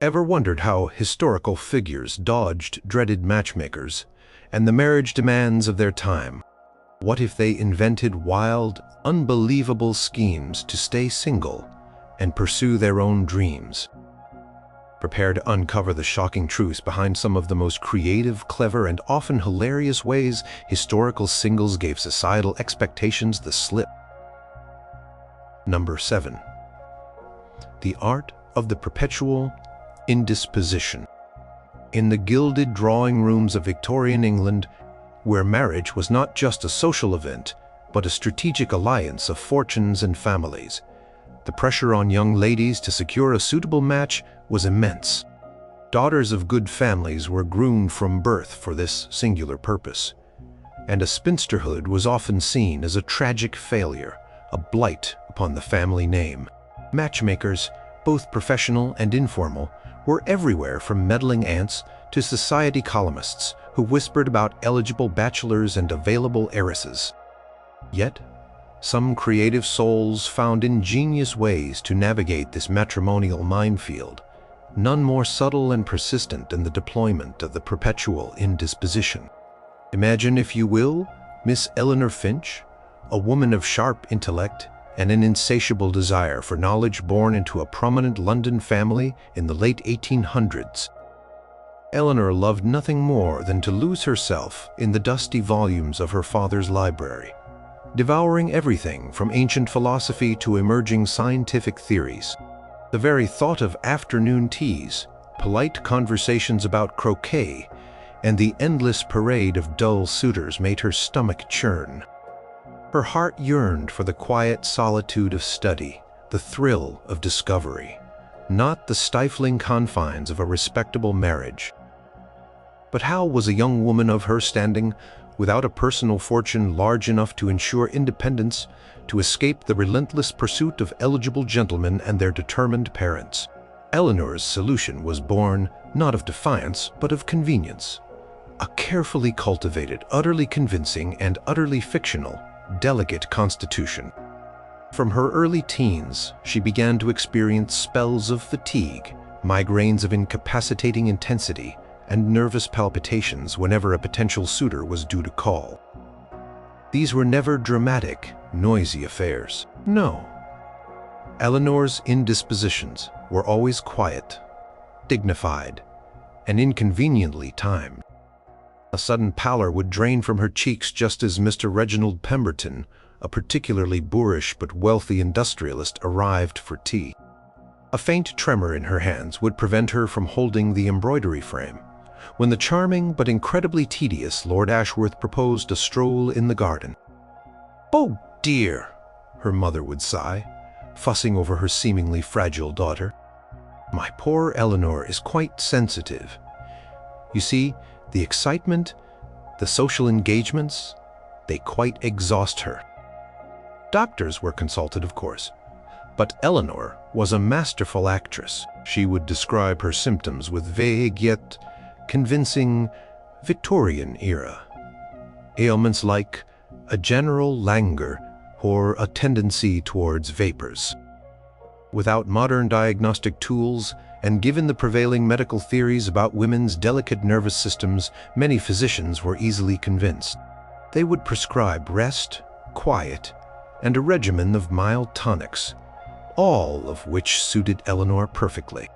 Ever wondered how historical figures dodged dreaded matchmakers and the marriage demands of their time? What if they invented wild, unbelievable schemes to stay single and pursue their own dreams? Prepare to uncover the shocking truths behind some of the most creative, clever, and often hilarious ways historical singles gave societal expectations the slip. Number 7. The art of the perpetual indisposition. In the gilded drawing rooms of Victorian England, where marriage was not just a social event, but a strategic alliance of fortunes and families, the pressure on young ladies to secure a suitable match was immense. Daughters of good families were groomed from birth for this singular purpose, and a spinsterhood was often seen as a tragic failure, a blight upon the family name. Matchmakers, both professional and informal, were everywhere, from meddling aunts to society columnists who whispered about eligible bachelors and available heiresses. Yet, some creative souls found ingenious ways to navigate this matrimonial minefield, none more subtle and persistent than the deployment of the perpetual indisposition. Imagine, if you will, Miss Eleanor Finch, a woman of sharp intellect and an insatiable desire for knowledge, born into a prominent London family in the late 1800s. Eleanor loved nothing more than to lose herself in the dusty volumes of her father's library, devouring everything from ancient philosophy to emerging scientific theories. The very thought of afternoon teas, polite conversations about croquet, and the endless parade of dull suitors made her stomach churn. Her heart yearned for the quiet solitude of study, the thrill of discovery, not the stifling confines of a respectable marriage. But how was a young woman of her standing, without a personal fortune large enough to ensure independence, to escape the relentless pursuit of eligible gentlemen and their determined parents? Eleanor's solution was born not of defiance, but of convenience. A carefully cultivated, utterly convincing, and utterly fictional, delicate constitution. From her early teens, she began to experience spells of fatigue, migraines of incapacitating intensity, and nervous palpitations whenever a potential suitor was due to call. These were never dramatic, noisy affairs. No. Eleanor's indispositions were always quiet, dignified, and inconveniently timed. A sudden pallor would drain from her cheeks just as Mr. Reginald Pemberton, a particularly boorish but wealthy industrialist, arrived for tea. A faint tremor in her hands would prevent her from holding the embroidery frame, when the charming but incredibly tedious Lord Ashworth proposed a stroll in the garden. "Oh dear," her mother would sigh, fussing over her seemingly fragile daughter. "My poor Eleanor is quite sensitive. You see, the excitement, the social engagements, they quite exhaust her." Doctors were consulted, of course, but Eleanor was a masterful actress. She would describe her symptoms with vague yet convincing Victorian era ailments like a general languor or a tendency towards vapors. Without modern diagnostic tools, and given the prevailing medical theories about women's delicate nervous systems, many physicians were easily convinced. They would prescribe rest, quiet, and a regimen of mild tonics, all of which suited Eleanor perfectly.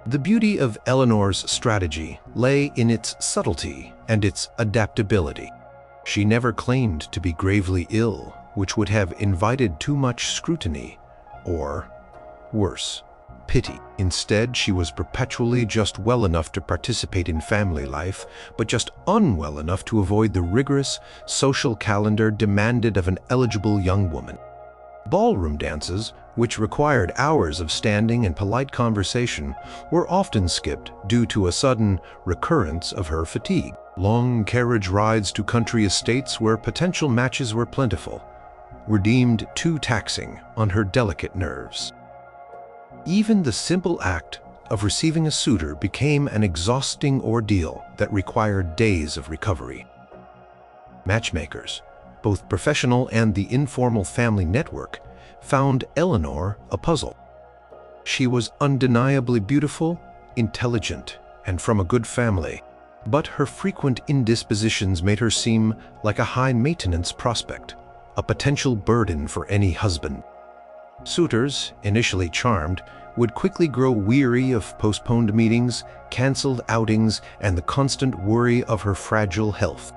The beauty of Eleanor's strategy lay in its subtlety and its adaptability. She never claimed to be gravely ill, which would have invited too much scrutiny, or, worse, pity. Instead, she was perpetually just well enough to participate in family life, but just unwell enough to avoid the rigorous social calendar demanded of an eligible young woman. Ballroom dances, which required hours of standing and polite conversation, were often skipped due to a sudden recurrence of her fatigue. Long carriage rides to country estates where potential matches were plentiful were deemed too taxing on her delicate nerves. Even the simple act of receiving a suitor became an exhausting ordeal that required days of recovery. Matchmakers, both professional and the informal family network, found Eleanor a puzzle. She was undeniably beautiful intelligent, and from a good family, but her frequent indispositions made her seem like a high-maintenance prospect, a potential burden for any husband. Suitors, initially charmed, would quickly grow weary of postponed meetings, cancelled outings, and the constant worry of her fragile health.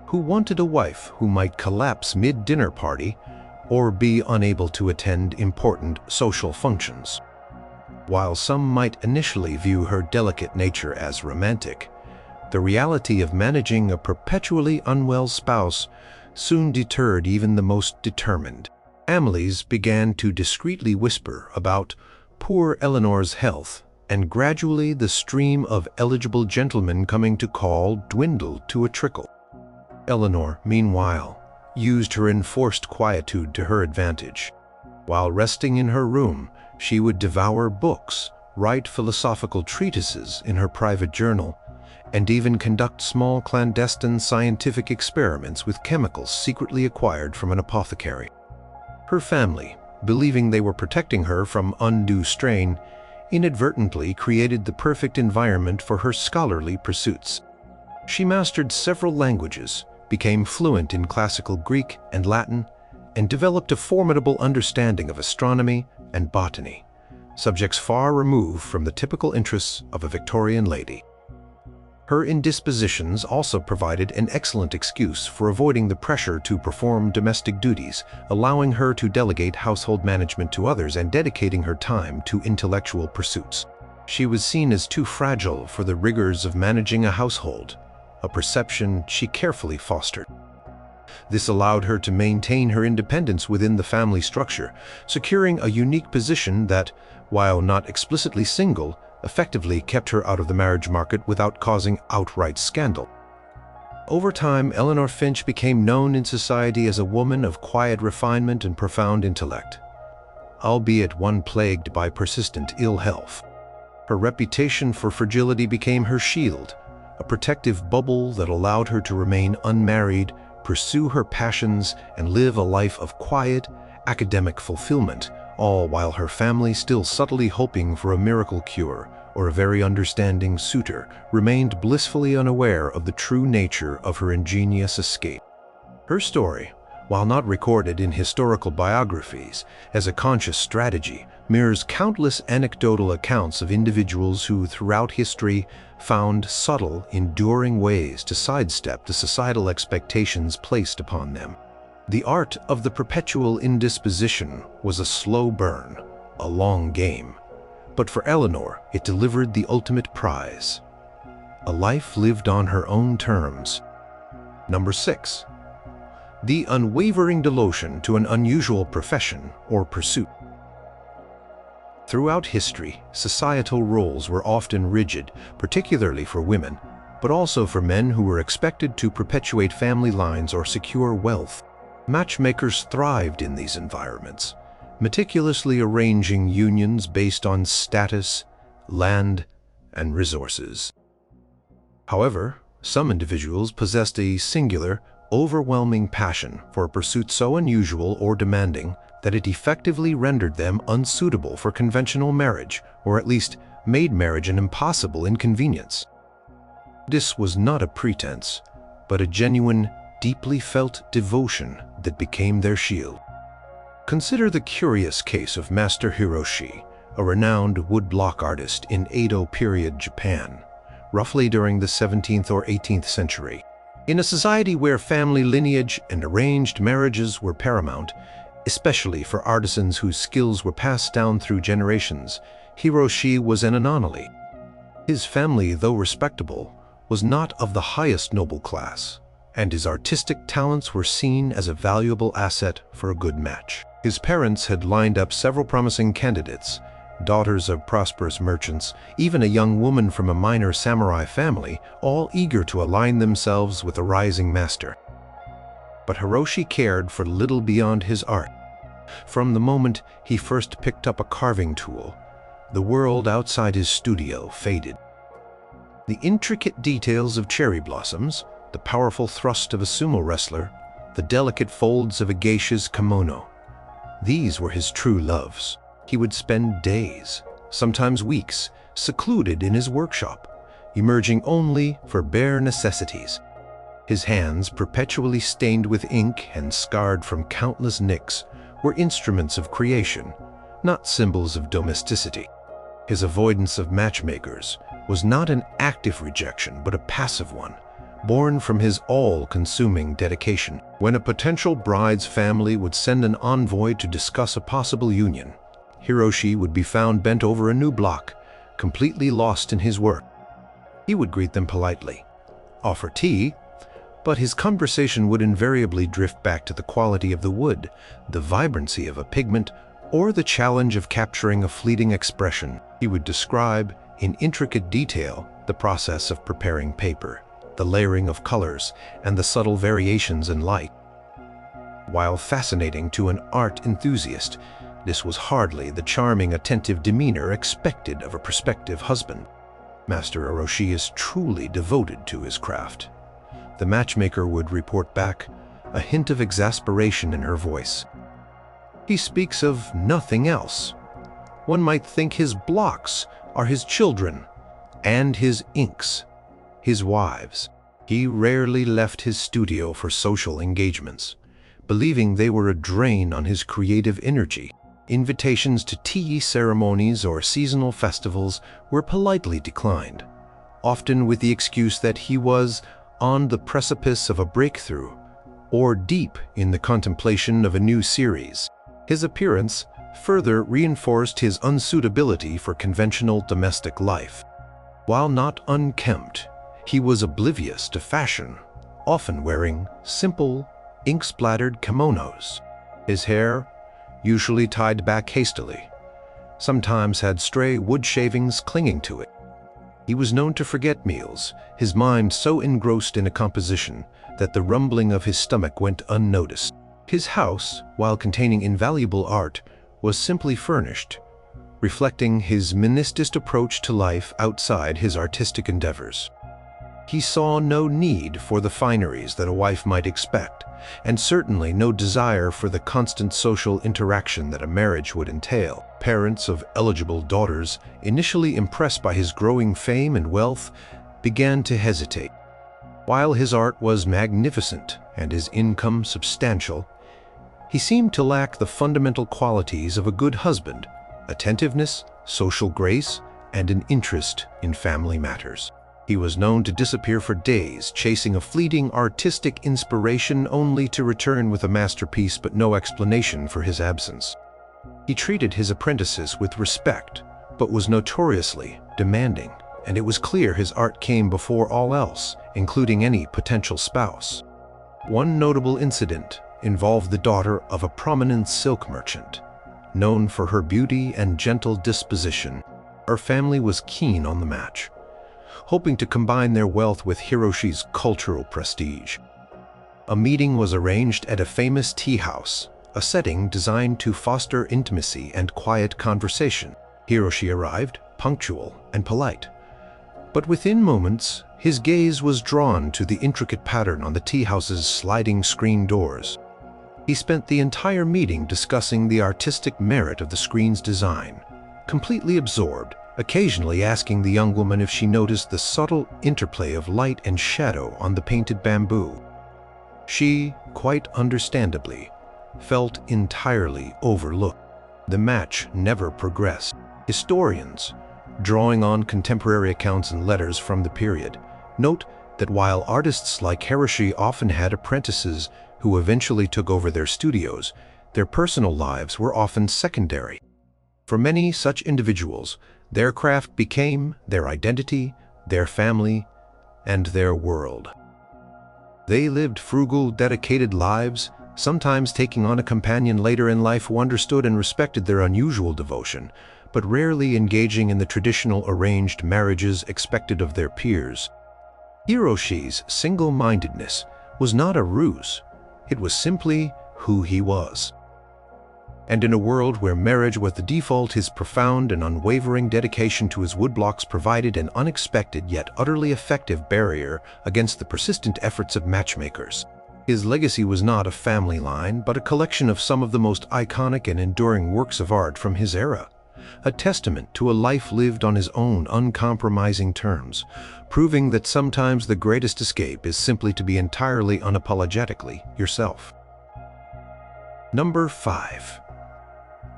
Who wanted a wife who might collapse mid-dinner party or be unable to attend important social functions? While some might initially view her delicate nature as romantic, the reality of managing a perpetually unwell spouse soon deterred even the most determined. Families began to discreetly whisper about poor Eleanor's health, and gradually the stream of eligible gentlemen coming to call dwindled to a trickle. Eleanor, meanwhile, used her enforced quietude to her advantage. While resting in her room, she would devour books, write philosophical treatises in her private journal, and even conduct small clandestine scientific experiments with chemicals secretly acquired from an apothecary. Her family, believing they were protecting her from undue strain, inadvertently created the perfect environment for her scholarly pursuits. She mastered several languages, became fluent in classical Greek and Latin, and developed a formidable understanding of astronomy and botany, subjects far removed from the typical interests of a Victorian lady. Her indispositions also provided an excellent excuse for avoiding the pressure to perform domestic duties, allowing her to delegate household management to others and dedicating her time to intellectual pursuits. She was seen as too fragile for the rigors of managing a household, a perception she carefully fostered. This allowed her to maintain her independence within the family structure, securing a unique position that, while not explicitly single, effectively kept her out of the marriage market without causing outright scandal. Over time, Eleanor Finch became known in society as a woman of quiet refinement and profound intellect, albeit one plagued by persistent ill health. Her reputation for fragility became her shield, a protective bubble that allowed her to remain unmarried, pursue her passions, and live a life of quiet, academic fulfillment, all while her family, still subtly hoping for a miracle cure or a very understanding suitor, remained blissfully unaware of the true nature of her ingenious escape. Her story, while not recorded in historical biographies as a conscious strategy, mirrors countless anecdotal accounts of individuals who, throughout history, found subtle, enduring ways to sidestep the societal expectations placed upon them. The art of the perpetual indisposition was a slow burn, a long game. But for Eleanor, it delivered the ultimate prize: a life lived on her own terms. Number 6. The unwavering devotion to an unusual profession or pursuit. Throughout history, societal roles were often rigid, particularly for women, but also for men who were expected to perpetuate family lines or secure wealth. Matchmakers thrived in these environments, meticulously arranging unions based on status, land, and resources. However, some individuals possessed a singular, overwhelming passion for a pursuit so unusual or demanding that it effectively rendered them unsuitable for conventional marriage, or at least made marriage an impossible inconvenience. This was not a pretense, but a genuine, deeply felt devotion that became their shield. Consider the curious case of Master Hiroshi, a renowned woodblock artist in Edo period Japan, roughly during the 17th or 18th century. In a society where family lineage and arranged marriages were paramount, especially for artisans whose skills were passed down through generations, Hiroshi was an anomaly. His family, though respectable, was not of the highest noble class, and his artistic talents were seen as a valuable asset for a good match. His parents had lined up several promising candidates, daughters of prosperous merchants, even a young woman from a minor samurai family, all eager to align themselves with a rising master. But Hiroshi cared for little beyond his art. From the moment he first picked up a carving tool, the world outside his studio faded. The intricate details of cherry blossoms, the powerful thrust of a sumo wrestler, the delicate folds of a geisha's kimono, these were his true loves. He would spend days, sometimes weeks, secluded in his workshop, emerging only for bare necessities. His hands, perpetually stained with ink and scarred from countless nicks, were instruments of creation, not symbols of domesticity. His avoidance of matchmakers was not an active rejection, but a passive one, born from his all-consuming dedication. When a potential bride's family would send an envoy to discuss a possible union, Hiroshi would be found bent over a new block, completely lost in his work. He would greet them politely, offer tea, but his conversation would invariably drift back to the quality of the wood, the vibrancy of a pigment, or the challenge of capturing a fleeting expression. He would describe, in intricate detail, the process of preparing paper, the layering of colors, and the subtle variations in light. While fascinating to an art enthusiast, this was hardly the charming, attentive demeanor expected of a prospective husband. Master Hiroshi is truly devoted to his craft. The matchmaker would report back, a hint of exasperation in her voice. He speaks of nothing else. One might think his blocks are his children, and his inks, his wives. He rarely left his studio for social engagements, believing they were a drain on his creative energy. Invitations to tea ceremonies or seasonal festivals were politely declined, often with the excuse that he was on the precipice of a breakthrough or deep in the contemplation of a new series. His appearance further reinforced his unsuitability for conventional domestic life. While not unkempt, he was oblivious to fashion, often wearing simple, ink-splattered kimonos. His hair, usually tied back hastily, sometimes had stray wood shavings clinging to it. He was known to forget meals, his mind so engrossed in a composition that the rumbling of his stomach went unnoticed. His house, while containing invaluable art, was simply furnished, reflecting his minimalist approach to life outside his artistic endeavors. He saw no need for the fineries that a wife might expect, and certainly no desire for the constant social interaction that a marriage would entail. Parents of eligible daughters, initially impressed by his growing fame and wealth, began to hesitate. While his art was magnificent and his income substantial, he seemed to lack the fundamental qualities of a good husband: attentiveness, social grace, and an interest in family matters. He was known to disappear for days, chasing a fleeting artistic inspiration only to return with a masterpiece but no explanation for his absence. He treated his apprentices with respect, but was notoriously demanding, and it was clear his art came before all else, including any potential spouse. One notable incident involved the daughter of a prominent silk merchant. Known for her beauty and gentle disposition, her family was keen on the match, hoping to combine their wealth with Hiroshi's cultural prestige. A meeting was arranged at a famous tea house, a setting designed to foster intimacy and quiet conversation. Hiroshi arrived, punctual and polite, but within moments, his gaze was drawn to the intricate pattern on the tea house's sliding screen doors. He spent the entire meeting discussing the artistic merit of the screen's design, completely absorbed, occasionally asking the young woman if she noticed the subtle interplay of light and shadow on the painted bamboo. She, quite understandably, felt entirely overlooked. The match never progressed. Historians, drawing on contemporary accounts and letters from the period, note that while artists like Hiroshi often had apprentices who eventually took over their studios, their personal lives were often secondary. For many such individuals, their craft became their identity, their family, and their world. They lived frugal, dedicated lives, sometimes taking on a companion later in life who understood and respected their unusual devotion, but rarely engaging in the traditional arranged marriages expected of their peers. Hiroshi's single-mindedness was not a ruse. It was simply who he was. And in a world where marriage was the default, his profound and unwavering dedication to his woodblocks provided an unexpected yet utterly effective barrier against the persistent efforts of matchmakers. His legacy was not a family line, but a collection of some of the most iconic and enduring works of art from his era. a testament to a life lived on his own uncompromising terms, proving that sometimes the greatest escape is simply to be entirely unapologetically yourself. Number 5.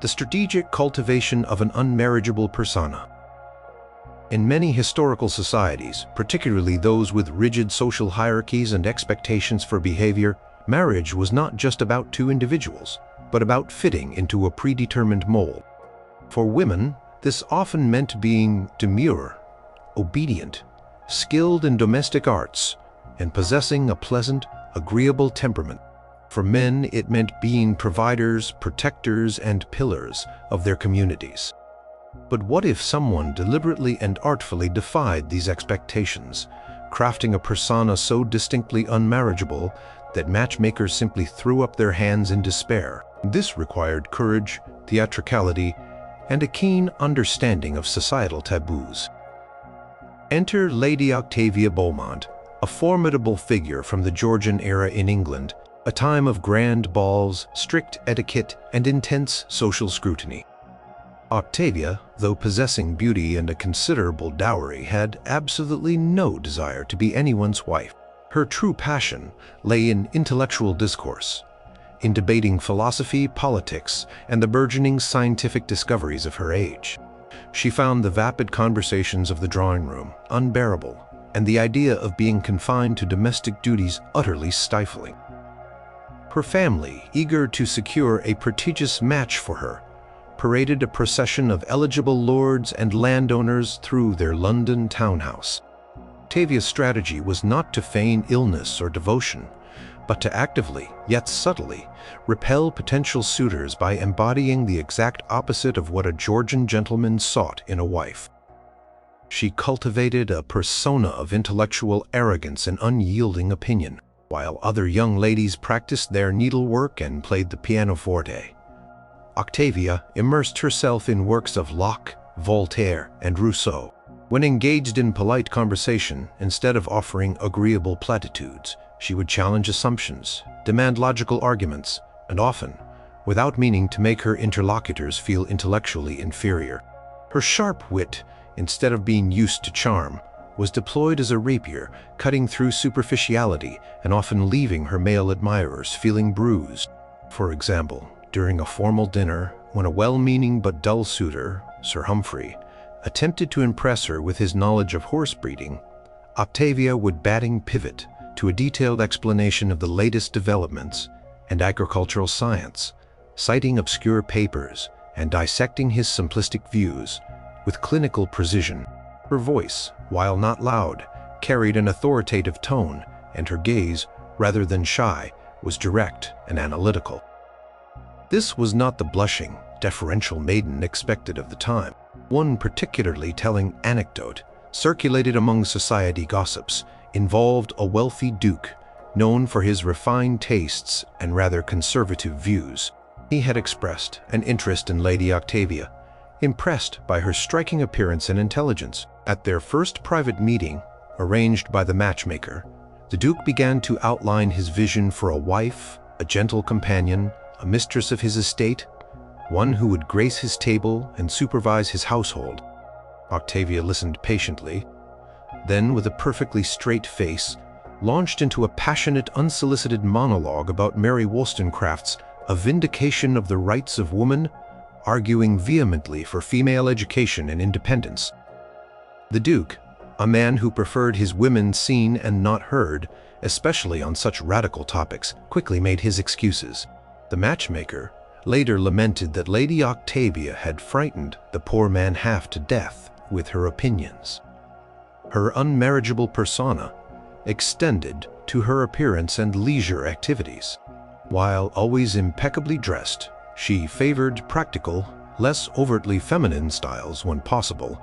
The strategic cultivation of an unmarriageable persona. In many historical societies, particularly those with rigid social hierarchies and expectations for behavior, marriage was not just about two individuals, but about fitting into a predetermined mold. For women, this often meant being demure, obedient, skilled in domestic arts, and possessing a pleasant, agreeable temperament. For men, it meant being providers, protectors, and pillars of their communities. But what if someone deliberately and artfully defied these expectations, crafting a persona so distinctly unmarriageable that matchmakers simply threw up their hands in despair? This required courage, theatricality, and a keen understanding of societal taboos. Enter Lady Octavia Beaumont, a formidable figure from the Georgian era in England, a time of grand balls, strict etiquette, and intense social scrutiny. Octavia, though possessing beauty and a considerable dowry, had absolutely no desire to be anyone's wife. Her true passion lay in intellectual discourse, in debating philosophy, politics, and the burgeoning scientific discoveries of her age. She found the vapid conversations of the drawing room unbearable, and the idea of being confined to domestic duties utterly stifling. Her family, eager to secure a prestigious match for her, paraded a procession of eligible lords and landowners through their London townhouse. Octavia's strategy was not to feign illness or devotion, but to actively, yet subtly, repel potential suitors by embodying the exact opposite of what a Georgian gentleman sought in a wife. She cultivated a persona of intellectual arrogance and unyielding opinion, while other young ladies practiced their needlework and played the pianoforte. Octavia immersed herself in works of Locke, Voltaire, and Rousseau. When engaged in polite conversation, instead of offering agreeable platitudes, she would challenge assumptions, demand logical arguments, and often, without meaning to make her interlocutors feel intellectually inferior. Her sharp wit, instead of being used to charm, was deployed as a rapier, cutting through superficiality and often leaving her male admirers feeling bruised. For example, during a formal dinner, when a well-meaning but dull suitor, Sir Humphrey, attempted to impress her with his knowledge of horse breeding, Octavia would batting pivot to a detailed explanation of the latest developments and agricultural science, citing obscure papers and dissecting his simplistic views with clinical precision. Her voice, while not loud, carried an authoritative tone, and her gaze, rather than shy, was direct and analytical. This was not the blushing, deferential maiden expected of the time. One particularly telling anecdote, circulated among society gossips, involved a wealthy duke, known for his refined tastes and rather conservative views. He had expressed an interest in Lady Octavia, impressed by her striking appearance and intelligence. At their first private meeting, arranged by the matchmaker, the Duke began to outline his vision for a wife, a gentle companion, a mistress of his estate, one who would grace his table and supervise his household. Octavia listened patiently, then with a perfectly straight face, launched into a passionate, unsolicited monologue about Mary Wollstonecraft's A Vindication of the Rights of Woman, arguing vehemently for female education and independence. The Duke, a man who preferred his women seen and not heard, especially on such radical topics, quickly made his excuses. The matchmaker later lamented that Lady Octavia had frightened the poor man half to death with her opinions. Her unmarriageable persona extended to her appearance and leisure activities. While always impeccably dressed, she favored practical, less overtly feminine styles when possible,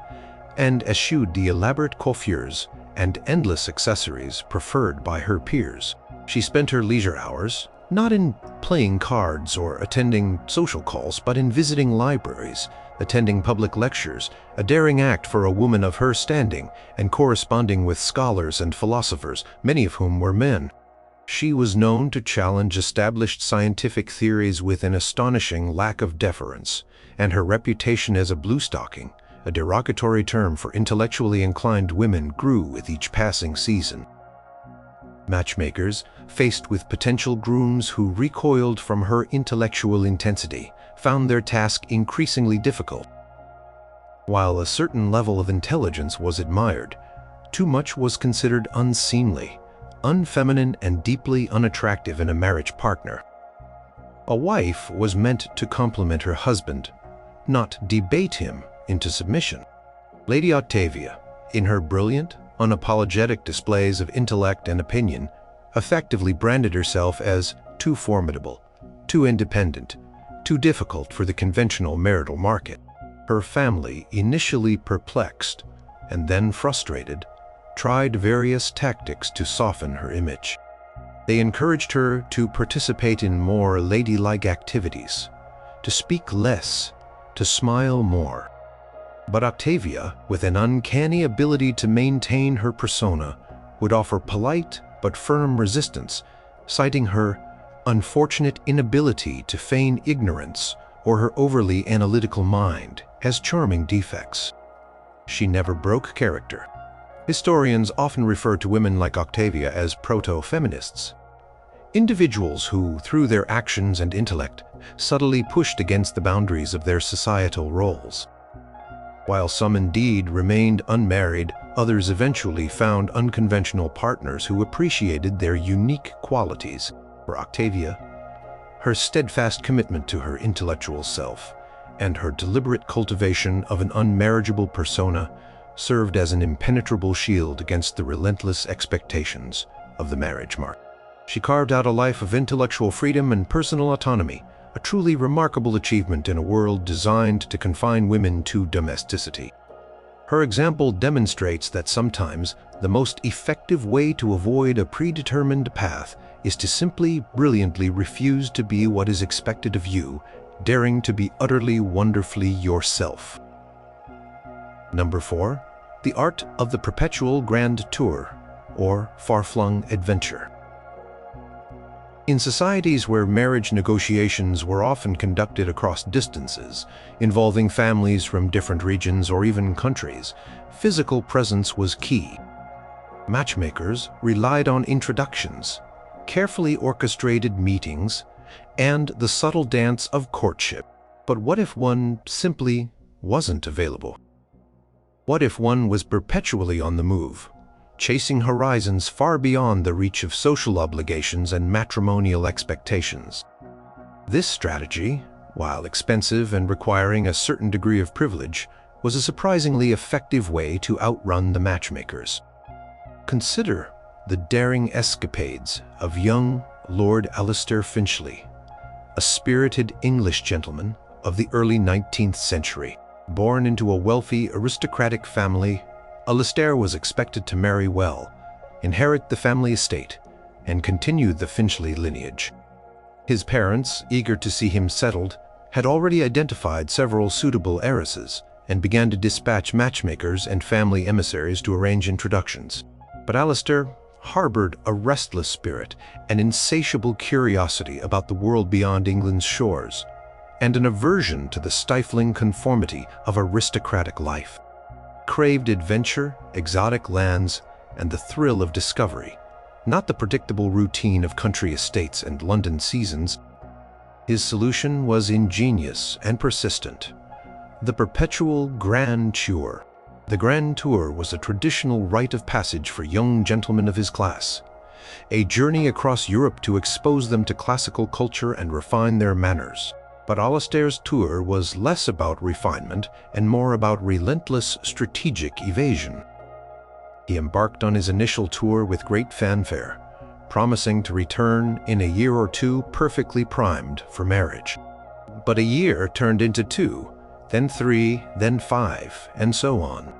and eschewed the elaborate coiffures and endless accessories preferred by her peers. She spent her leisure hours not in playing cards or attending social calls, but in visiting libraries, attending public lectures, a daring act for a woman of her standing, and corresponding with scholars and philosophers, many of whom were men. She was known to challenge established scientific theories with an astonishing lack of deference, and her reputation as a bluestocking, a derogatory term for intellectually inclined women, grew with each passing season. Matchmakers, faced with potential grooms who recoiled from her intellectual intensity, found their task increasingly difficult. While a certain level of intelligence was admired, too much was considered unseemly, unfeminine, and deeply unattractive in a marriage partner. A wife was meant to complement her husband, not debate him into submission. Lady Octavia, in her brilliant, unapologetic displays of intellect and opinion, effectively branded herself as too formidable, too independent, too difficult for the conventional marital market. Her family, initially perplexed and then frustrated, tried various tactics to soften her image. They encouraged her to participate in more ladylike activities, to speak less, to smile more. But Octavia, with an uncanny ability to maintain her persona, would offer polite but firm resistance, citing her unfortunate inability to feign ignorance or her overly analytical mind as charming defects. She never broke character. Historians often refer to women like Octavia as proto-feminists, individuals who, through their actions and intellect, subtly pushed against the boundaries of their societal roles. While some indeed remained unmarried, others eventually found unconventional partners who appreciated their unique qualities. For Octavia, her steadfast commitment to her intellectual self and her deliberate cultivation of an unmarriageable persona served as an impenetrable shield against the relentless expectations of the marriage market. She carved out a life of intellectual freedom and personal autonomy, a truly remarkable achievement in a world designed to confine women to domesticity. Her example demonstrates that sometimes the most effective way to avoid a predetermined path is to simply brilliantly refuse to be what is expected of you, daring to be utterly wonderfully yourself. Number 4. The art of the perpetual grand tour, or far-flung adventure. In societies where marriage negotiations were often conducted across distances, involving families from different regions or even countries, physical presence was key. Matchmakers relied on introductions, carefully orchestrated meetings, and the subtle dance of courtship. But what if one simply wasn't available? What if one was perpetually on the move, chasing horizons far beyond the reach of social obligations and matrimonial expectations? This strategy, while expensive and requiring a certain degree of privilege, was a surprisingly effective way to outrun the matchmakers. Consider the daring escapades of young Lord Eleanor Finch, a spirited English gentleman of the early 19th century. Born into a wealthy aristocratic family, Eleanor was expected to marry well, inherit the family estate, and continue the Finchley lineage. His parents, eager to see him settled, had already identified several suitable heiresses and began to dispatch matchmakers and family emissaries to arrange introductions. But Eleanor harbored a restless spirit, an insatiable curiosity about the world beyond England's shores, and an aversion to the stifling conformity of aristocratic life. Craved adventure, exotic lands, and the thrill of discovery, not the predictable routine of country estates and London seasons. His solution was ingenious and persistent: the perpetual grand tour. The grand tour was a traditional rite of passage for young gentlemen of his class, a journey across Europe to expose them to classical culture and refine their manners. But Eleanor's tour was less about refinement and more about relentless strategic evasion. He embarked on his initial tour with great fanfare, promising to return in a year or two perfectly primed for marriage. But a year turned into 2, then 3, then 5, and so on.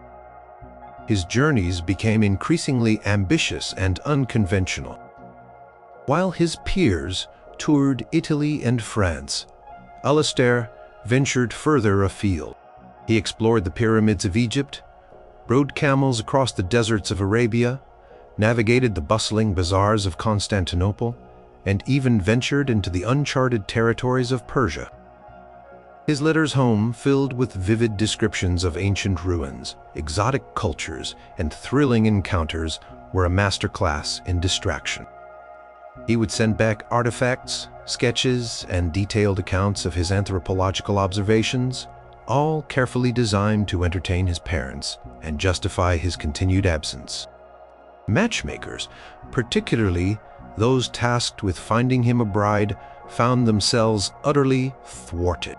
His journeys became increasingly ambitious and unconventional. While his peers toured Italy and France, Eleanor ventured further afield. He explored the pyramids of Egypt, rode camels across the deserts of Arabia, navigated the bustling bazaars of Constantinople, and even ventured into the uncharted territories of Persia. His letters home filled with vivid descriptions of ancient ruins, exotic cultures, and thrilling encounters were a masterclass in distraction. He would send back artifacts, sketches, and detailed accounts of his anthropological observations, all carefully designed to entertain his parents and justify his continued absence. Matchmakers, particularly those tasked with finding him a bride, found themselves utterly thwarted.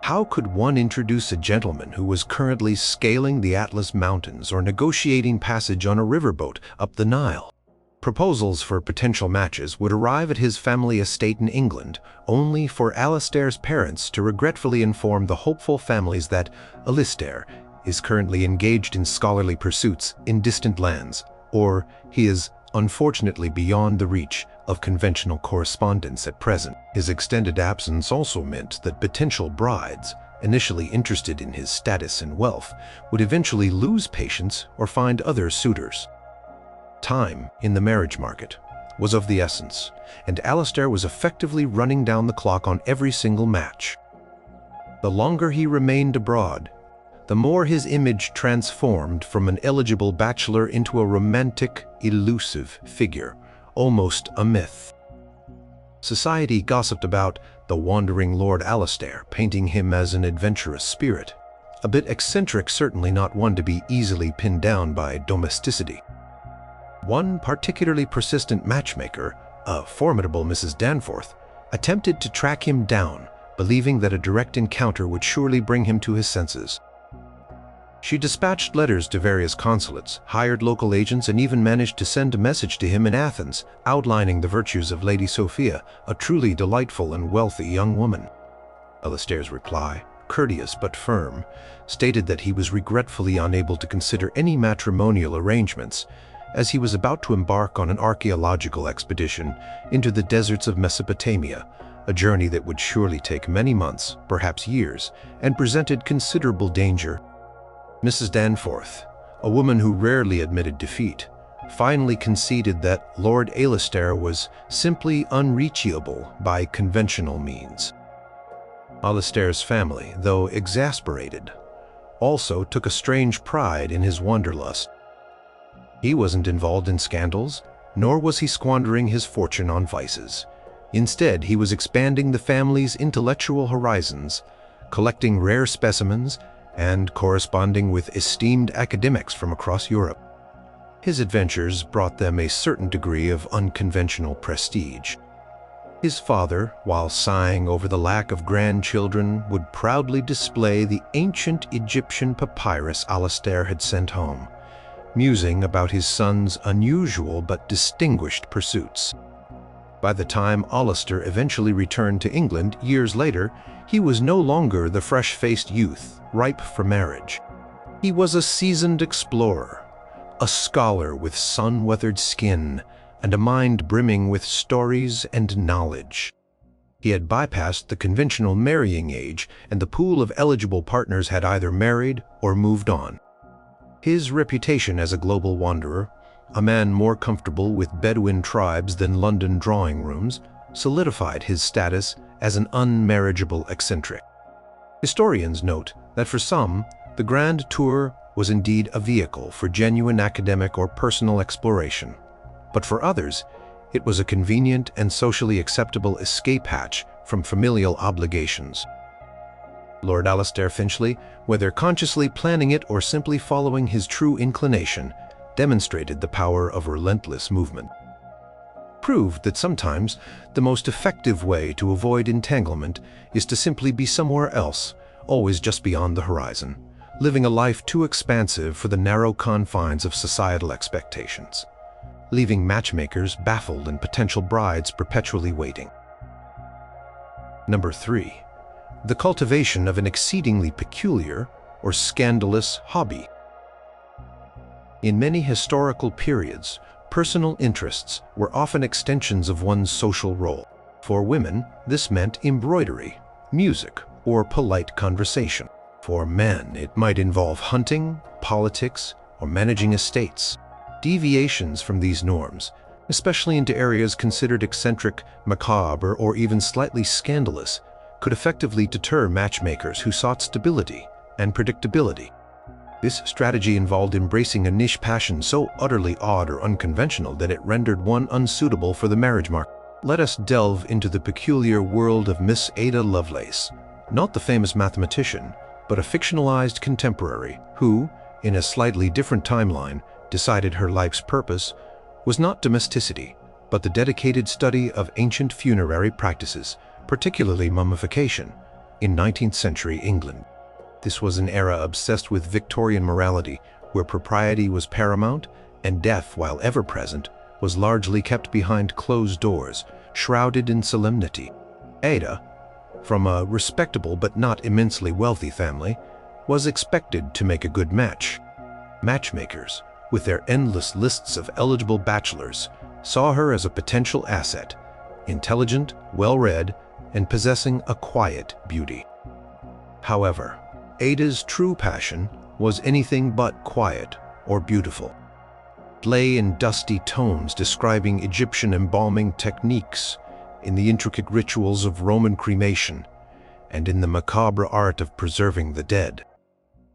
How could one introduce a gentleman who was currently scaling the Atlas Mountains or negotiating passage on a riverboat up the Nile? Proposals for potential matches would arrive at his family estate in England, only for Alistair's parents to regretfully inform the hopeful families that Alistair is currently engaged in scholarly pursuits in distant lands, or he is unfortunately beyond the reach of conventional correspondence at present. His extended absence also meant that potential brides, initially interested in his status and wealth, would eventually lose patience or find other suitors. Time in the marriage market was of the essence, and Alistair was effectively running down the clock on every single match. The longer he remained abroad, the more his image transformed from an eligible bachelor into a romantic, elusive figure, almost a myth. Society gossiped about the wandering Lord Alistair, painting him as an adventurous spirit. A bit eccentric, certainly not one to be easily pinned down by domesticity. One particularly persistent matchmaker, a formidable Mrs. Danforth, attempted to track him down, believing that a direct encounter would surely bring him to his senses. She dispatched letters to various consulates, hired local agents, and even managed to send a message to him in Athens, outlining the virtues of Lady Sophia, a truly delightful and wealthy young woman. Alistair's reply, courteous but firm, stated that he was regretfully unable to consider any matrimonial arrangements, as he was about to embark on an archaeological expedition into the deserts of Mesopotamia, a journey that would surely take many months, perhaps years, and presented considerable danger. Mrs. Danforth, a woman who rarely admitted defeat, finally conceded that Lord Alistair was simply unreachable by conventional means. Alistair's family, though exasperated, also took a strange pride in his wanderlust. He wasn't involved in scandals, nor was he squandering his fortune on vices. Instead, he was expanding the family's intellectual horizons, collecting rare specimens, and corresponding with esteemed academics from across Europe. His adventures brought them a certain degree of unconventional prestige. His father, while sighing over the lack of grandchildren, would proudly display the ancient Egyptian papyrus Alistair had sent home, musing about his son's unusual but distinguished pursuits. By the time Alistair eventually returned to England years later, he was no longer the fresh-faced youth, ripe for marriage. He was a seasoned explorer, a scholar with sun-weathered skin, and a mind brimming with stories and knowledge. He had bypassed the conventional marrying age, and the pool of eligible partners had either married or moved on. His reputation as a global wanderer, a man more comfortable with Bedouin tribes than London drawing rooms, solidified his status as an unmarriageable eccentric. Historians note that for some, the Grand Tour was indeed a vehicle for genuine academic or personal exploration, but for others, it was a convenient and socially acceptable escape hatch from familial obligations. Lord Alistair Finchley, whether consciously planning it or simply following his true inclination, demonstrated the power of relentless movement. Proved that sometimes the most effective way to avoid entanglement is to simply be somewhere else, always just beyond the horizon, living a life too expansive for the narrow confines of societal expectations, leaving matchmakers baffled and potential brides perpetually waiting. Number 3. The cultivation of an exceedingly peculiar or scandalous hobby. In many historical periods, personal interests were often extensions of one's social role. For women, this meant embroidery, music, or polite conversation. For men, it might involve hunting, politics, or managing estates. Deviations from these norms, especially into areas considered eccentric, macabre, or even slightly scandalous, could effectively deter matchmakers who sought stability and predictability. This strategy involved embracing a niche passion so utterly odd or unconventional that it rendered one unsuitable for the marriage market. Let us delve into the peculiar world of Miss Ada Lovelace, not the famous mathematician, but a fictionalized contemporary who, in a slightly different timeline, decided her life's purpose was not domesticity, but the dedicated study of ancient funerary practices, particularly mummification, in 19th century England. This was an era obsessed with Victorian morality, where propriety was paramount and death, while ever present, was largely kept behind closed doors, shrouded in solemnity. Ada, from a respectable but not immensely wealthy family, was expected to make a good match. Matchmakers, with their endless lists of eligible bachelors, saw her as a potential asset, intelligent, well-read, and possessing a quiet beauty. However, Ada's true passion was anything but quiet or beautiful. It lay in dusty tomes describing Egyptian embalming techniques, in the intricate rituals of Roman cremation, and in the macabre art of preserving the dead.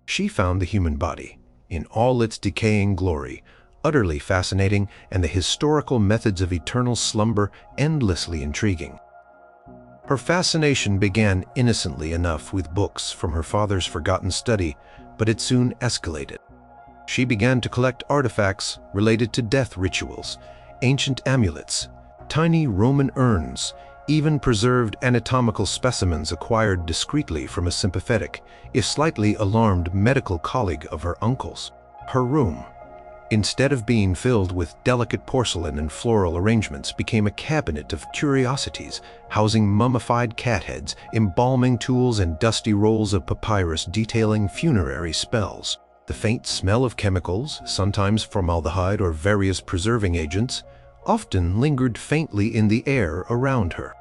She found the human body, in all its decaying glory, utterly fascinating, and the historical methods of eternal slumber endlessly intriguing. Her fascination began innocently enough with books from her father's forgotten study, but it soon escalated. She began to collect artifacts related to death rituals, ancient amulets, tiny Roman urns, even preserved anatomical specimens acquired discreetly from a sympathetic, if slightly alarmed medical colleague of her uncle's. Her room, instead of being filled with delicate porcelain and floral arrangements, became a cabinet of curiosities, housing mummified cat heads, embalming tools, and dusty rolls of papyrus detailing funerary spells. The faint smell of chemicals, sometimes formaldehyde or various preserving agents, often lingered faintly in the air around her.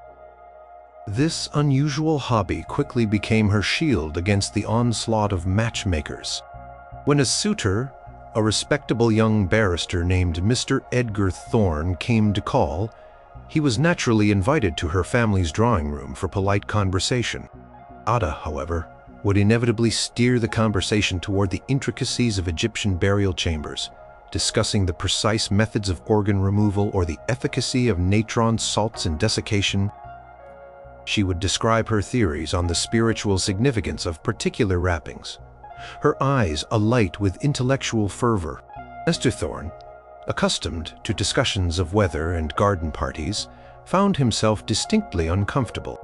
This unusual hobby quickly became her shield against the onslaught of matchmakers. When a suitor, a respectable young barrister named Mr. Edgar Thorne, came to call, he was naturally invited to her family's drawing room for polite conversation. Ada, however, would inevitably steer the conversation toward the intricacies of Egyptian burial chambers, discussing the precise methods of organ removal or the efficacy of natron salts in desiccation. She would describe her theories on the spiritual significance of particular wrappings, her eyes alight with intellectual fervor. Mr. Thorne, accustomed to discussions of weather and garden parties, found himself distinctly uncomfortable.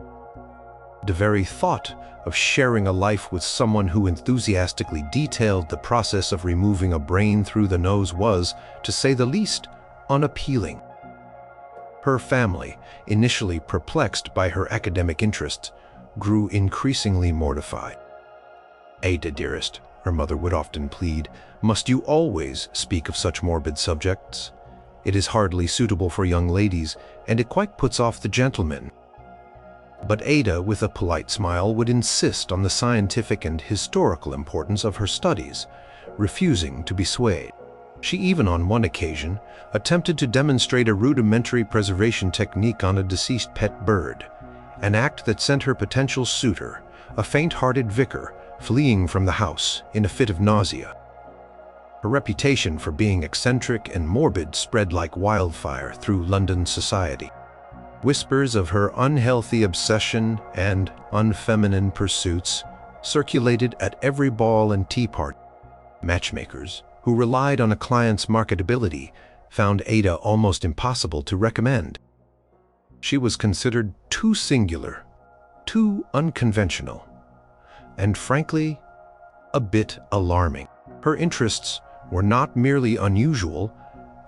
The very thought of sharing a life with someone who enthusiastically detailed the process of removing a brain through the nose was, to say the least, unappealing. Her family, initially perplexed by her academic interests, grew increasingly mortified. "Ada, dearest," her mother would often plead, "must you always speak of such morbid subjects? It is hardly suitable for young ladies, and it quite puts off the gentlemen." But Ada, with a polite smile, would insist on the scientific and historical importance of her studies, refusing to be swayed. She even, on one occasion, attempted to demonstrate a rudimentary preservation technique on a deceased pet bird, an act that sent her potential suitor, a faint-hearted vicar, fleeing from the house in a fit of nausea. Her reputation for being eccentric and morbid spread like wildfire through London society. Whispers of her unhealthy obsession and unfeminine pursuits circulated at every ball and tea party. Matchmakers, who relied on a client's marketability, found Ada almost impossible to recommend. She was considered too singular, too unconventional, and frankly, a bit alarming. Her interests were not merely unusual,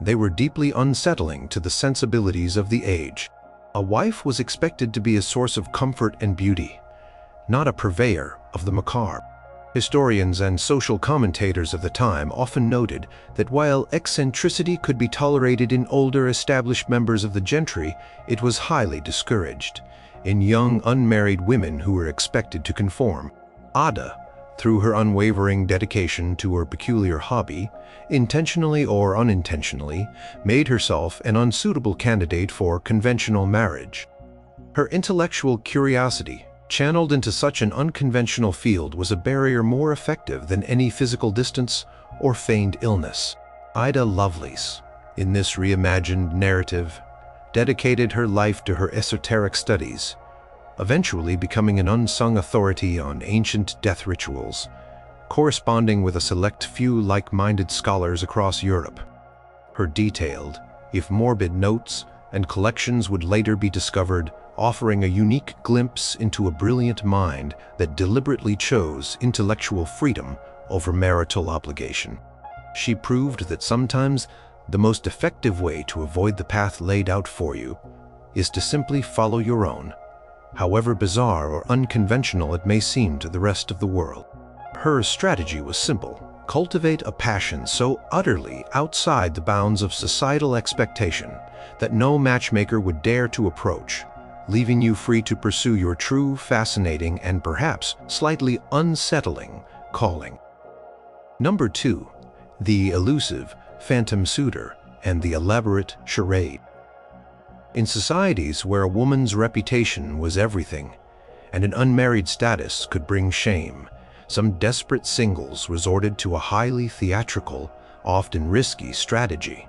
they were deeply unsettling to the sensibilities of the age. A wife was expected to be a source of comfort and beauty, not a purveyor of the macabre. Historians and social commentators of the time often noted that while eccentricity could be tolerated in older established members of the gentry, it was highly discouraged in young unmarried women who were expected to conform. Ada, through her unwavering dedication to her peculiar hobby, intentionally or unintentionally, made herself an unsuitable candidate for conventional marriage. Her intellectual curiosity, channeled into such an unconventional field, was a barrier more effective than any physical distance or feigned illness. Ida Lovelace, in this reimagined narrative, dedicated her life to her esoteric studies, eventually becoming an unsung authority on ancient death rituals, corresponding with a select few like-minded scholars across Europe. Her detailed, if morbid, notes and collections would later be discovered, offering a unique glimpse into a brilliant mind that deliberately chose intellectual freedom over marital obligation. She proved that sometimes the most effective way to avoid the path laid out for you is to simply follow your own, however bizarre or unconventional it may seem to the rest of the world. Her strategy was simple: cultivate a passion so utterly outside the bounds of societal expectation that no matchmaker would dare to approach, leaving you free to pursue your true, fascinating, and perhaps slightly unsettling calling. Number 2. The elusive phantom suitor and the elaborate charade. In societies where a woman's reputation was everything, and an unmarried status could bring shame, some desperate singles resorted to a highly theatrical, often risky strategy: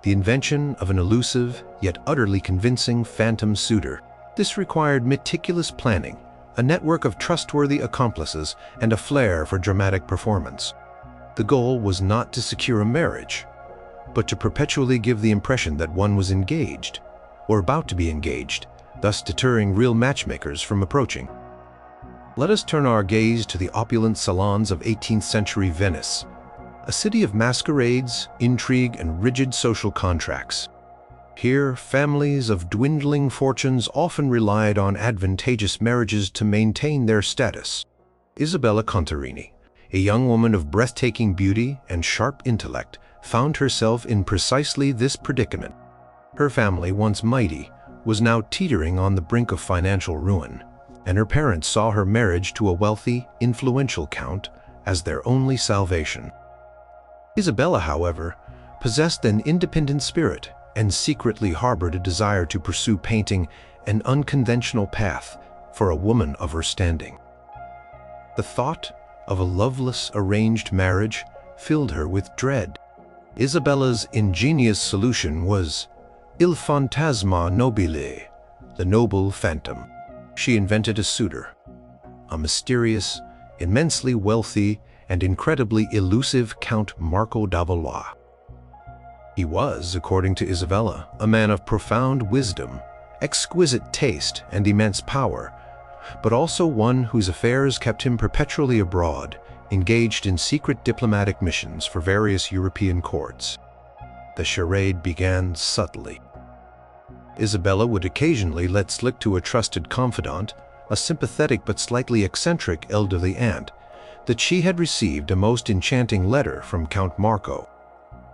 the invention of an elusive yet utterly convincing phantom suitor. This required meticulous planning, a network of trustworthy accomplices, and a flair for dramatic performance. The goal was not to secure a marriage, but to perpetually give the impression that one was engaged, or about to be engaged, thus deterring real matchmakers from approaching. Let us turn our gaze to the opulent salons of 18th century Venice, a city of masquerades, intrigue, and rigid social contracts. Here, families of dwindling fortunes often relied on advantageous marriages to maintain their status. Isabella Contarini, a young woman of breathtaking beauty and sharp intellect, found herself in precisely this predicament. Her family, once mighty, was now teetering on the brink of financial ruin, and her parents saw her marriage to a wealthy, influential count as their only salvation. Isabella, however, possessed an independent spirit and secretly harbored a desire to pursue painting, an unconventional path for a woman of her standing. The thought of a loveless arranged marriage filled her with dread. Isabella's ingenious solution was il fantasma nobile, the noble phantom. She invented a suitor, a mysterious, immensely wealthy, and incredibly elusive Count Marco da Valois. He was, according to Isabella, a man of profound wisdom, exquisite taste, and immense power, but also one whose affairs kept him perpetually abroad, engaged in secret diplomatic missions for various European courts. The charade began subtly. Isabella would occasionally let slip to a trusted confidant, a sympathetic but slightly eccentric elderly aunt, that she had received a most enchanting letter from Count Marco.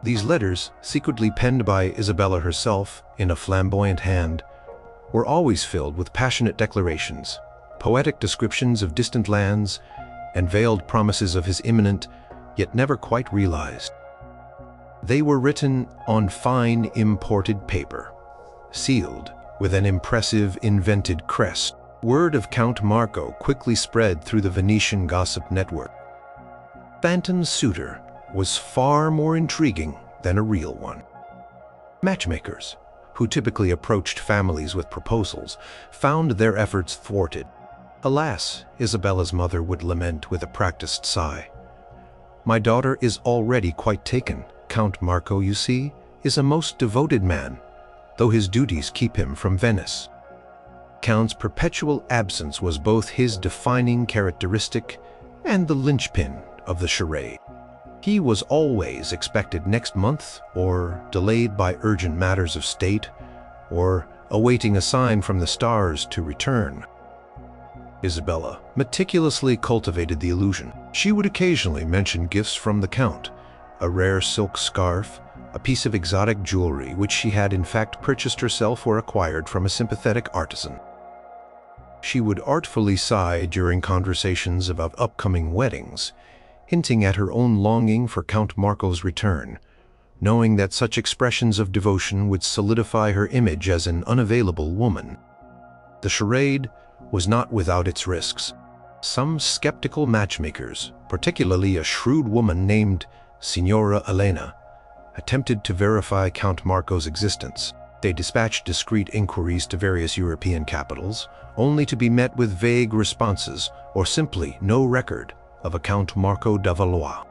These letters, secretly penned by Isabella herself in a flamboyant hand, were always filled with passionate declarations, poetic descriptions of distant lands, and veiled promises of his imminent, yet never quite realized. They were written on fine imported paper, sealed with an impressive invented crest. Word of Count Marco quickly spread through the Venetian gossip network. Phantom suitor was far more intriguing than a real one. Matchmakers, who typically approached families with proposals, found their efforts thwarted. Alas, Isabella's mother would lament with a practiced sigh. My daughter is already quite taken. Count Marco, you see, is a most devoted man, though his duties keep him from Venice. Count's perpetual absence was both his defining characteristic and the linchpin of the charade. He was always expected next month, or delayed by urgent matters of state, or awaiting a sign from the stars to return. Isabella meticulously cultivated the illusion. She would occasionally mention gifts from the Count, a rare silk scarf, a piece of exotic jewelry which she had in fact purchased herself or acquired from a sympathetic artisan. She would artfully sigh during conversations about upcoming weddings, hinting at her own longing for Count Marco's return, knowing that such expressions of devotion would solidify her image as an unavailable woman. The charade was not without its risks. Some skeptical matchmakers, particularly a shrewd woman named Signora Elena, attempted to verify Count Marco's existence. They dispatched discreet inquiries to various European capitals, only to be met with vague responses or simply no record of a Count Marco de Valois.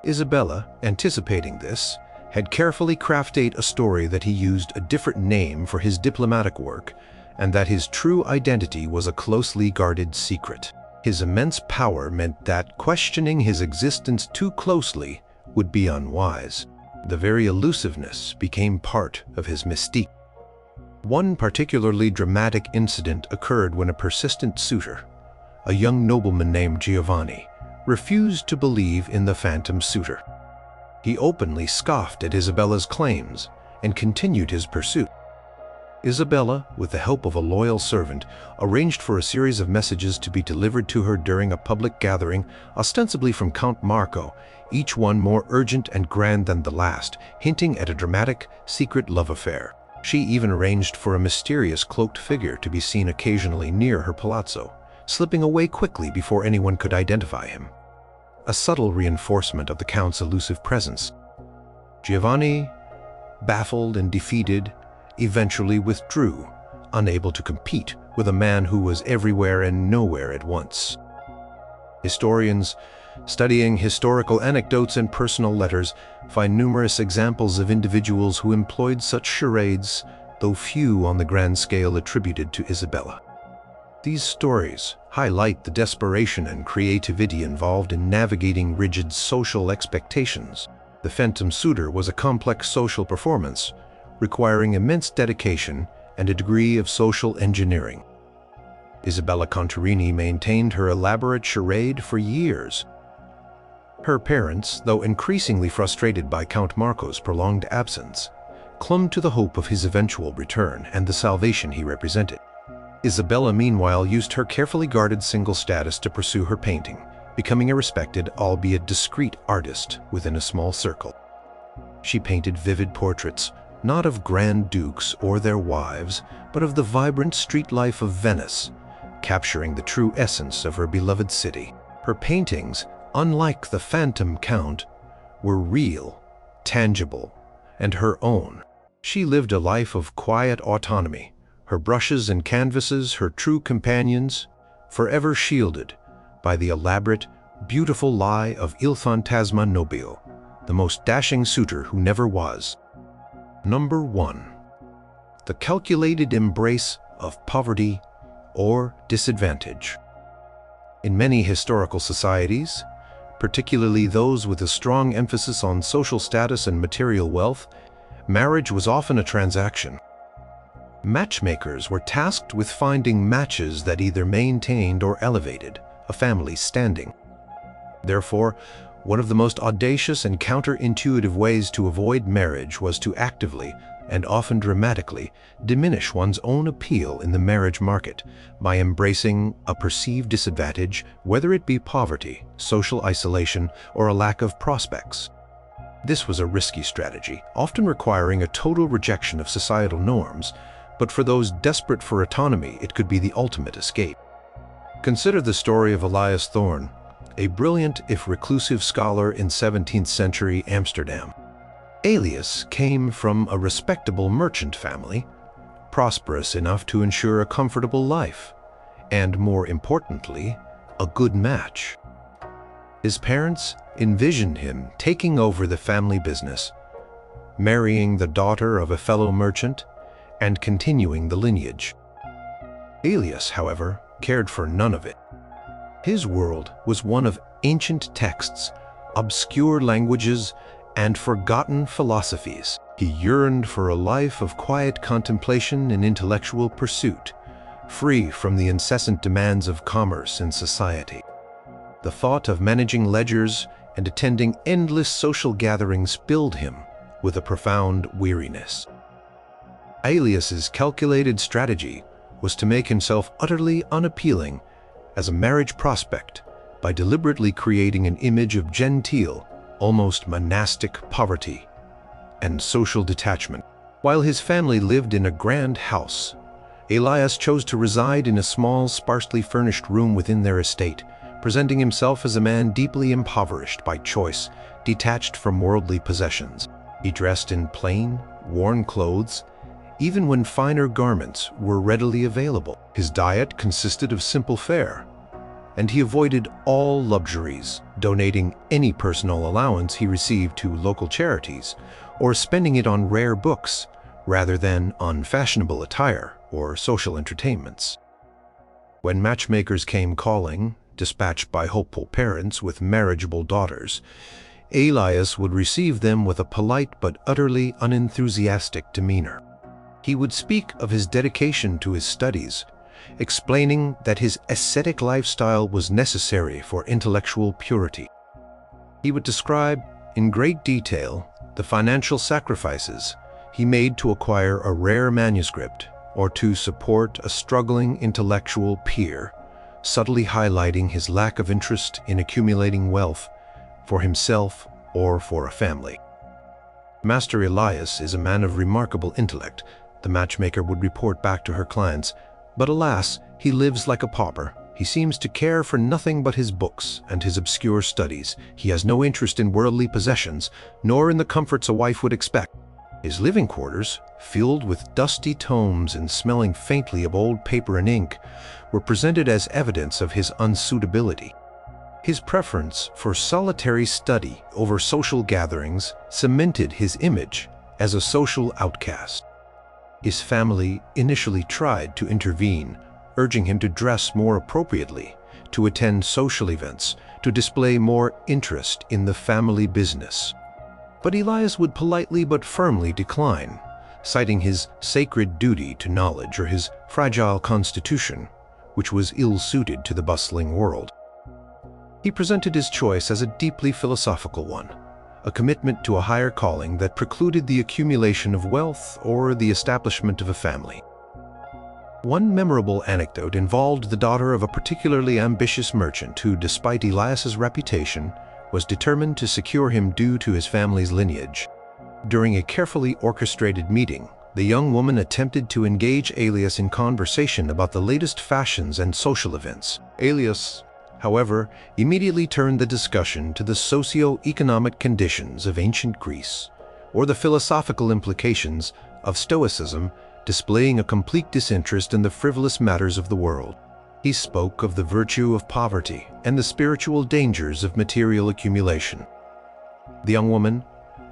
Isabella, anticipating this, had carefully crafted a story that he used a different name for his diplomatic work and that his true identity was a closely guarded secret. His immense power meant that questioning his existence too closely would be unwise. The very elusiveness became part of his mystique. One particularly dramatic incident occurred when a persistent suitor, a young nobleman named Giovanni, refused to believe in the phantom suitor. He openly scoffed at Isabella's claims and continued his pursuit. Isabella, with the help of a loyal servant, arranged for a series of messages to be delivered to her during a public gathering, ostensibly from Count Marco, each one more urgent and grand than the last, hinting at a dramatic, secret love affair. She even arranged for a mysterious cloaked figure to be seen occasionally near her palazzo, slipping away quickly before anyone could identify him. A subtle reinforcement of the Count's elusive presence. Giovanni, baffled and defeated, eventually withdrew, unable to compete with a man who was everywhere and nowhere at once. Historians, studying historical anecdotes and personal letters, find numerous examples of individuals who employed such charades, though few on the grand scale attributed to Isabella. These stories highlight the desperation and creativity involved in navigating rigid social expectations. The Phantom Suitor was a complex social performance, requiring immense dedication and a degree of social engineering. Isabella Contarini maintained her elaborate charade for years. Her parents, though increasingly frustrated by Count Marco's prolonged absence, clung to the hope of his eventual return and the salvation he represented. Isabella, meanwhile, used her carefully guarded single status to pursue her painting, becoming a respected, albeit discreet, artist within a small circle. She painted vivid portraits, not of grand dukes or their wives, but of the vibrant street life of Venice, capturing the true essence of her beloved city. Her paintings, unlike the Phantom Count, were real, tangible, and her own. She lived a life of quiet autonomy, her brushes and canvases her true companions, forever shielded by the elaborate, beautiful lie of Il Fantasma Nobile, the most dashing suitor who never was. Number 1. The calculated embrace of poverty or disadvantage. In many historical societies, particularly those with a strong emphasis on social status and material wealth, marriage was often a transaction. Matchmakers were tasked with finding matches that either maintained or elevated a family's standing. Therefore, one of the most audacious and counterintuitive ways to avoid marriage was to actively, and often dramatically, diminish one's own appeal in the marriage market by embracing a perceived disadvantage, whether it be poverty, social isolation, or a lack of prospects. This was a risky strategy, often requiring a total rejection of societal norms, but for those desperate for autonomy, it could be the ultimate escape. Consider the story of Elias Thorne, a brilliant if reclusive scholar in 17th century Amsterdam. Elias came from a respectable merchant family, prosperous enough to ensure a comfortable life, and more importantly, a good match. His parents envisioned him taking over the family business, marrying the daughter of a fellow merchant, and continuing the lineage. Elias, however, cared for none of it. His world was one of ancient texts, obscure languages, and forgotten philosophies. He yearned for a life of quiet contemplation and intellectual pursuit, free from the incessant demands of commerce and society. The thought of managing ledgers and attending endless social gatherings filled him with a profound weariness. Elias's calculated strategy was to make himself utterly unappealing as a marriage prospect by deliberately creating an image of genteel, almost monastic poverty and social detachment. While his family lived in a grand house Elias chose to reside in a small, sparsely furnished room within their estate, presenting himself as a man deeply impoverished by choice, detached from worldly possessions. He dressed in plain, worn clothes, even when finer garments were readily available. His diet consisted of simple fare, and he avoided all luxuries, donating any personal allowance he received to local charities, or spending it on rare books, rather than on fashionable attire or social entertainments. When matchmakers came calling, dispatched by hopeful parents with marriageable daughters, Elias would receive them with a polite but utterly unenthusiastic demeanor. He would speak of his dedication to his studies, explaining that his ascetic lifestyle was necessary for intellectual purity. He would describe in great detail the financial sacrifices he made to acquire a rare manuscript or to support a struggling intellectual peer, subtly highlighting his lack of interest in accumulating wealth for himself or for a family. Master Elias is a man of remarkable intellect, the matchmaker would report back to her clients, but alas, he lives like a pauper. He seems to care for nothing but his books and his obscure studies. He has no interest in worldly possessions, nor in the comforts a wife would expect. His living quarters, filled with dusty tomes and smelling faintly of old paper and ink, were presented as evidence of his unsuitability. His preference for solitary study over social gatherings cemented his image as a social outcast. His family initially tried to intervene, urging him to dress more appropriately, to attend social events, to display more interest in the family business. But Elias would politely but firmly decline, citing his sacred duty to knowledge or his fragile constitution, which was ill-suited to the bustling world. He presented his choice as a deeply philosophical one, a commitment to a higher calling that precluded the accumulation of wealth or the establishment of a family. One memorable anecdote involved the daughter of a particularly ambitious merchant who, despite Elias's reputation, was determined to secure him due to his family's lineage. During a carefully orchestrated meeting, the young woman attempted to engage Elias in conversation about the latest fashions and social events. Elias, however, immediately turned the discussion to the socio-economic conditions of ancient Greece, or the philosophical implications of Stoicism, displaying a complete disinterest in the frivolous matters of the world. He spoke of the virtue of poverty and the spiritual dangers of material accumulation. The young woman,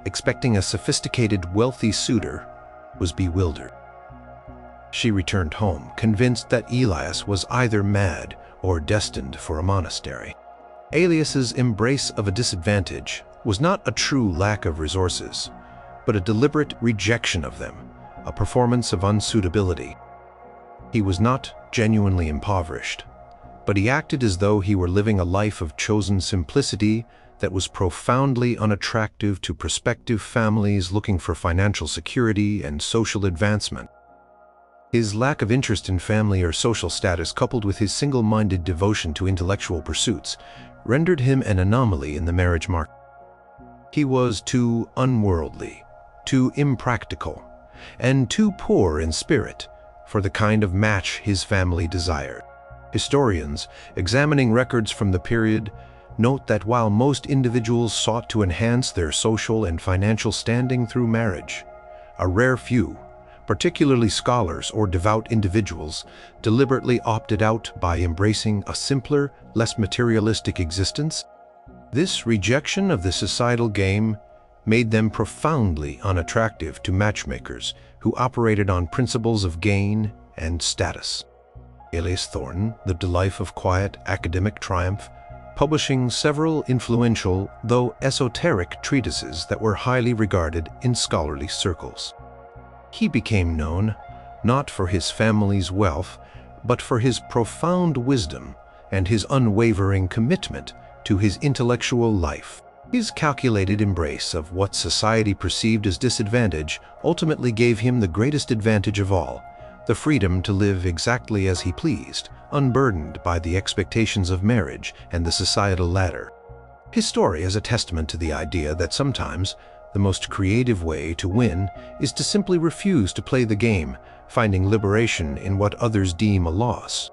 expecting a sophisticated, wealthy suitor, was bewildered. She returned home, convinced that Elias was either mad or destined for a monastery. Elias's embrace of a disadvantage was not a true lack of resources, but a deliberate rejection of them, a performance of unsuitability. He was not genuinely impoverished, but he acted as though he were living a life of chosen simplicity that was profoundly unattractive to prospective families looking for financial security and social advancement. His lack of interest in family or social status, coupled with his single-minded devotion to intellectual pursuits, rendered him an anomaly in the marriage market. He was too unworldly, too impractical, and too poor in spirit for the kind of match his family desired. Historians, examining records from the period, note that while most individuals sought to enhance their social and financial standing through marriage, a rare few, particularly scholars or devout individuals, deliberately opted out by embracing a simpler, less materialistic existence. This rejection of the societal game made them profoundly unattractive to matchmakers who operated on principles of gain and status. Elias Thornton lived a life of quiet academic triumph, publishing several influential, though esoteric, treatises that were highly regarded in scholarly circles. He became known not for his family's wealth, but for his profound wisdom and his unwavering commitment to his intellectual life. His calculated embrace of what society perceived as disadvantage ultimately gave him the greatest advantage of all, the freedom to live exactly as he pleased, unburdened by the expectations of marriage and the societal ladder. His story is a testament to the idea that sometimes The most creative way to win is to simply refuse to play the game, finding liberation in what others deem a loss.